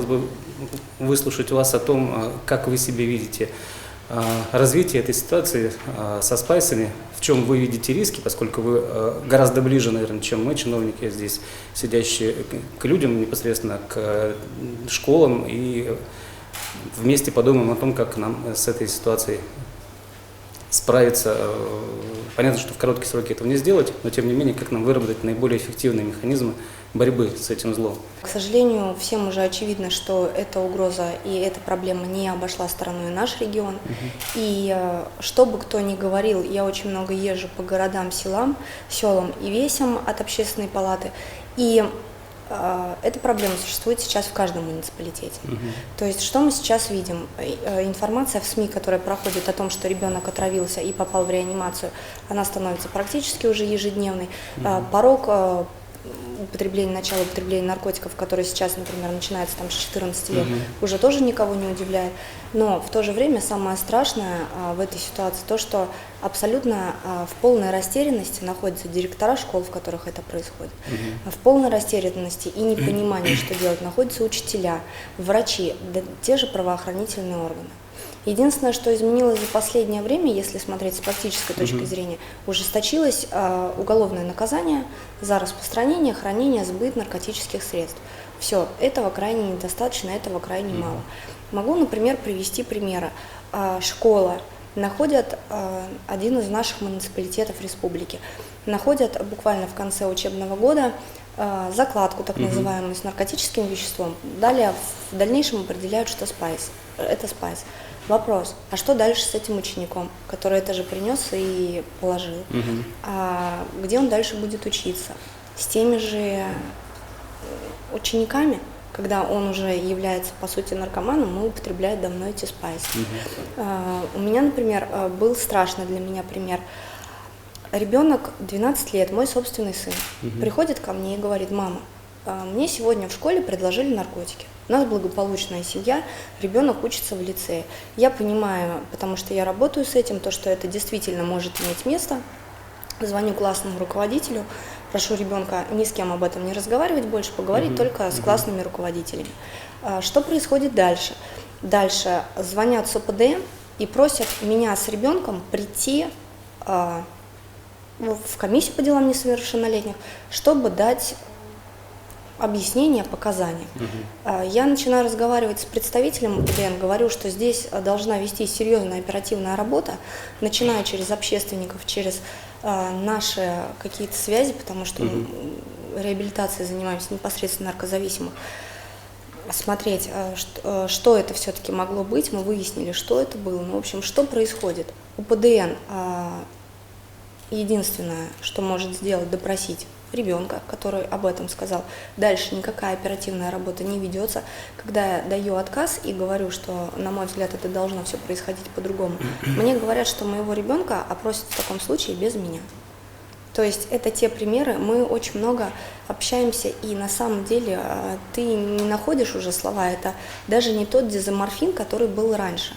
бы выслушать вас о том, как вы себе видите развитие этой ситуации со спайсами, в чем вы видите риски, поскольку вы гораздо ближе, наверное, чем мы, чиновники здесь сидящие, к людям непосредственно, к школам, и вместе подумаем о том, как нам с этой ситуацией справиться. Понятно, что в короткие сроки этого не сделать, но тем не менее, как нам выработать наиболее эффективные механизмы борьбы с этим злом. К сожалению, всем уже очевидно, что эта угроза и эта проблема не обошла стороной наш регион. И что бы кто ни говорил, я очень много езжу по городам, селам и весям от общественной палаты. И эта проблема существует сейчас в каждом муниципалитете. То есть, что мы сейчас видим? Информация в СМИ, которая проходит о том, что ребенок отравился и попал в реанимацию, она становится практически уже ежедневной. Порог начало употребления наркотиков, который сейчас, например, начинается там с 14 лет, уже тоже никого не удивляет. Но в то же время самое страшное в этой ситуации то, что абсолютно в полной растерянности находятся директора школ, в которых это происходит. В полной растерянности и непонимании, что делать, находятся учителя, врачи, да, те же правоохранительные органы. Единственное, что изменилось за последнее время, если смотреть с практической точки зрения, ужесточилось уголовное наказание за распространение, хранение, сбыт наркотических средств. Все, этого крайне недостаточно, этого крайне мало. Могу, например, привести примеры. Школа находят один из наших муниципалитетов республики, находят буквально в конце учебного года закладку, так называемую, с наркотическим веществом. Далее в дальнейшем определяют, что это спайс. Вопрос, а что дальше с этим учеником, который это же принес и положил? А где он дальше будет учиться? С теми же учениками, когда он уже является, по сути, наркоманом, и употребляет давно эти спайсы. У меня, например, был страшный для меня пример. Ребенок 12 лет, мой собственный сын, приходит ко мне и говорит: мама, мне сегодня в школе предложили наркотики. У нас благополучная семья, ребенок учится в лицее. Я понимаю, потому что я работаю с этим, то, что это действительно может иметь место. Звоню классному руководителю, прошу ребенка ни с кем об этом не разговаривать больше, поговорить только с классными руководителями. Что происходит дальше? Дальше звонят с ОПДН и просят меня с ребенком прийти в комиссию по делам несовершеннолетних, чтобы дать объяснение, показания. Я начинаю разговаривать с представителем ОПДН, говорю, что здесь должна вести серьезная оперативная работа, начиная через общественников, через наши какие-то связи, потому что реабилитацией занимаемся непосредственно наркозависимых. Смотреть, что это все-таки могло быть, мы выяснили, что это было. Ну, в общем, что происходит? ОПДН единственное, что может сделать, допросить ребенка, который об этом сказал. Дальше никакая оперативная работа не ведется. Когда я даю отказ и говорю, что, на мой взгляд, это должно все происходить по-другому, мне говорят, что моего ребенка опросят в таком случае без меня. То есть это те примеры, мы очень много общаемся, и на самом деле ты не находишь уже слова, это даже не тот дезоморфин, который был раньше.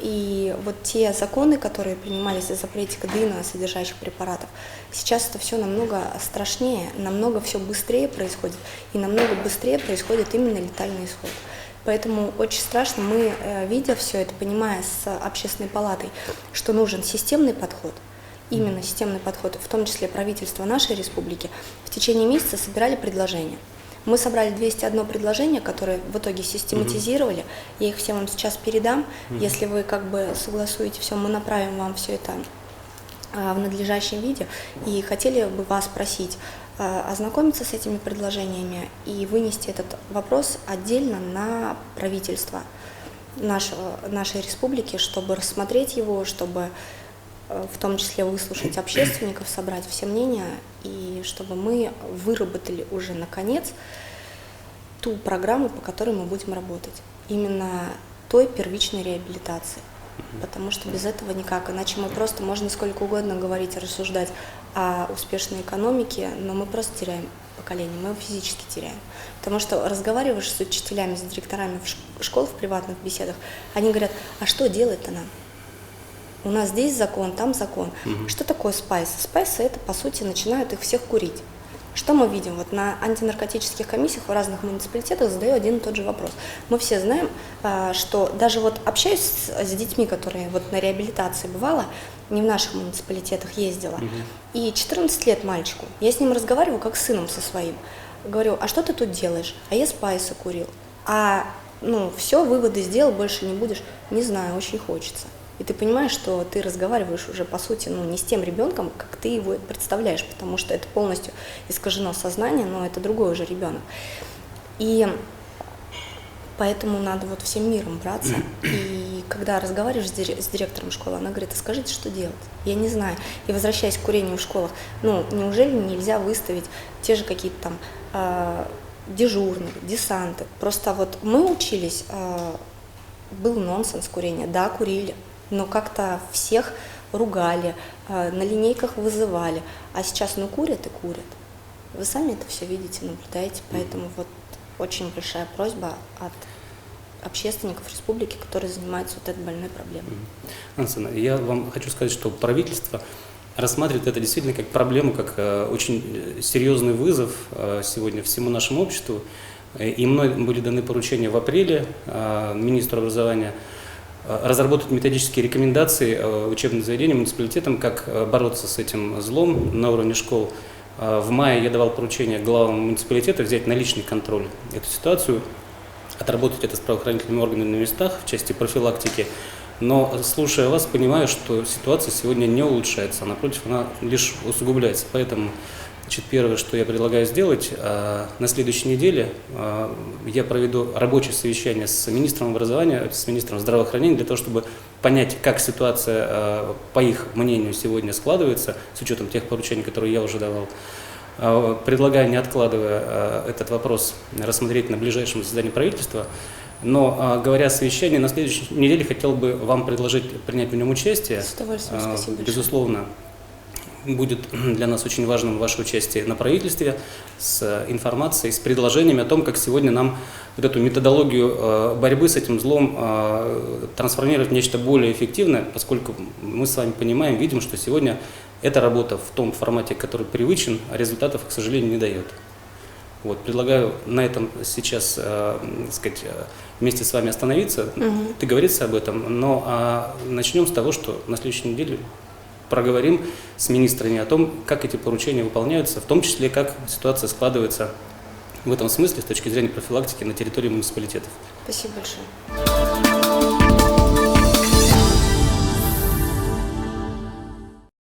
И вот те законы, которые принимались о запрете кадеина, содержащих препаратов, сейчас это все намного страшнее, намного все быстрее происходит, и намного быстрее происходит именно летальный исход. Поэтому очень страшно, мы, видя все это, понимая с общественной палатой, что нужен системный подход, именно системный подход, в том числе правительство нашей республики, в течение месяца собирали предложения. Мы собрали 201 предложение, которое в итоге систематизировали. Я их всем вам сейчас передам. Если вы как бы согласуете все, мы направим вам все это в надлежащем виде. И хотели бы вас спросить, ознакомиться с этими предложениями и вынести этот вопрос отдельно на правительство нашей республики, чтобы рассмотреть его, чтобы в том числе выслушать общественников, собрать все мнения, и чтобы мы выработали уже наконец ту программу, по которой мы будем работать. Именно той первичной реабилитации. Потому что без этого никак. Иначе мы просто, можно сколько угодно говорить и рассуждать о успешной экономике, но мы просто теряем поколение, мы его физически теряем. Потому что разговариваешь с учителями, с директорами школ в приватных беседах, они говорят: а что делать-то нам? У нас здесь закон, там закон. Что такое спайсы? Спайсы — это, по сути, начинают их всех курить. Что мы видим? Вот на антинаркотических комиссиях в разных муниципалитетах задаю один и тот же вопрос. Мы все знаем, что даже вот общаюсь с детьми, которые вот на реабилитации бывало, не в наших муниципалитетах ездила, и 14 лет мальчику. Я с ним разговариваю как с сыном со своим. Говорю, а что ты тут делаешь? А я спайсы курил. Все, выводы сделал, больше не будешь. Не знаю, очень хочется. И ты понимаешь, что ты разговариваешь уже, по сути, не с тем ребенком, как ты его представляешь, потому что это полностью искажено сознание, но это другой уже ребенок. И поэтому надо вот всем миром браться. И когда разговариваешь с директором школы, она говорит, а скажите, что делать? Я не знаю. И возвращаясь к курению в школах, неужели нельзя выставить те же какие-то там дежурные, десанты? Просто вот мы учились, был нонсенс курения, да, курили, но как-то всех ругали, на линейках вызывали, а сейчас курят и курят. Вы сами это все видите, наблюдаете, поэтому вот очень большая просьба от общественников республики, которые занимаются вот этой больной проблемой. Анна, я вам хочу сказать, что правительство рассматривает это действительно как проблему, как очень серьезный вызов сегодня всему нашему обществу. И мной были даны поручения в апреле министру образования разработать методические рекомендации учебным заведениям, муниципалитетам, как бороться с этим злом на уровне школ. В мае я давал поручение главам муниципалитета взять на личный контроль эту ситуацию, отработать это с правоохранительными органами на местах в части профилактики. Но, слушая вас, понимаю, что ситуация сегодня не улучшается, а напротив, она лишь усугубляется. Поэтому, первое, что я предлагаю сделать, на следующей неделе я проведу рабочее совещание с министром образования, с министром здравоохранения, для того, чтобы понять, как ситуация, по их мнению, сегодня складывается, с учетом тех поручений, которые я уже давал. Предлагаю, не откладывая этот вопрос, рассмотреть на ближайшем заседании правительства. Но, говоря о совещании, на следующей неделе хотел бы вам предложить принять в нем участие. С удовольствием, спасибо большое. Безусловно, будет для нас очень важным ваше участие на правительстве с информацией, с предложениями о том, как сегодня нам вот эту методологию борьбы с этим злом трансформировать в нечто более эффективное, поскольку мы с вами понимаем, видим, что сегодня эта работа в том формате, который привычен, а результатов, к сожалению, не дает. Вот, предлагаю на этом сейчас, вместе с вами остановиться, договориться об этом, но начнем с того, что на следующей неделе проговорим с министрами о том, как эти поручения выполняются, в том числе, как ситуация складывается в этом смысле с точки зрения профилактики на территории муниципалитетов. Спасибо большое.